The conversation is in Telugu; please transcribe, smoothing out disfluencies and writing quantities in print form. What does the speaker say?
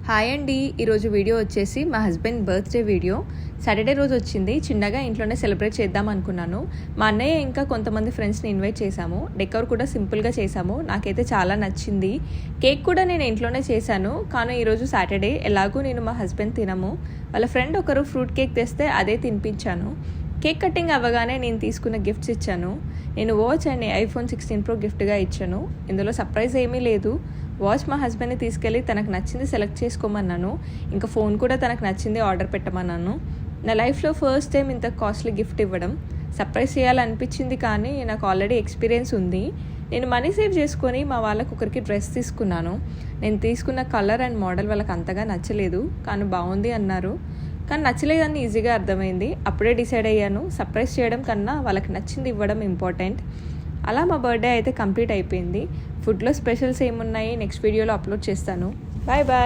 హాయ్ అండి, ఈరోజు వీడియో వచ్చేసి మా హస్బెండ్ బర్త్డే వీడియో. సాటర్డే రోజు వచ్చింది. చిన్నగా ఇంట్లోనే సెలబ్రేట్ చేద్దాం అనుకున్నాను. మా అన్నయ్య ఇంకా కొంతమంది ఫ్రెండ్స్ని ఇన్వైట్ చేశాము. డెకర్ కూడా సింపుల్గా చేశాము. నాకైతే చాలా నచ్చింది. కేక్ కూడా నేను ఇంట్లోనే చేశాను. కానీ ఈరోజు సాటర్డే, ఎలాగూ నేను మా హస్బెండ్ తినము. వాళ్ళ ఫ్రెండ్ ఒకరు ఫ్రూట్ కేక్ తెస్తే అదే తినిపించాను. కేక్ కటింగ్ అవ్వగానే నేను తీసుకున్న గిఫ్ట్స్ ఇచ్చాను. నేను వాచ్ అండ్ ఐఫోన్ 16 Pro గిఫ్ట్గా ఇచ్చాను. ఇందులో సర్ప్రైజ్ ఏమీ లేదు. వాచ్ మా హస్బెండ్ని తీసుకెళ్ళి తనకు నచ్చింది సెలెక్ట్ చేసుకోమన్నాను. ఇంకా ఫోన్ కూడా తనకు నచ్చింది ఆర్డర్ పెట్టమన్నాను. నా లైఫ్లో ఫస్ట్ టైం ఇంత కాస్ట్లీ గిఫ్ట్ ఇవ్వడం. సర్ప్రైజ్ చేయాలనిపించింది, కానీ నాకు ఆల్రెడీ ఎక్స్పీరియన్స్ ఉంది. నేను మనీ సేవ్ చేసుకొని మా వాళ్ళకు ఒకరికి డ్రెస్ తీసుకున్నాను. నేను తీసుకున్న కలర్ అండ్ మోడల్ వాళ్ళకి అంతగా నచ్చలేదు, కానీ బాగుంది అన్నారు. కానీ నచ్చలేదని ఈజీగా అర్థమైంది. అప్పుడే డిసైడ్ అయ్యాను, సర్ప్రైజ్ చేయడం కన్నా వాళ్ళకి నచ్చింది ఇవ్వడం ఇంపార్టెంట్. అలా మా బర్త్డే అయితే కంప్లీట్ అయిపోయింది. ఫుడ్లో స్పెషల్స్ ఏమున్నాయి నెక్స్ట్ వీడియోలో అప్లోడ్ చేస్తాను. Bye bye.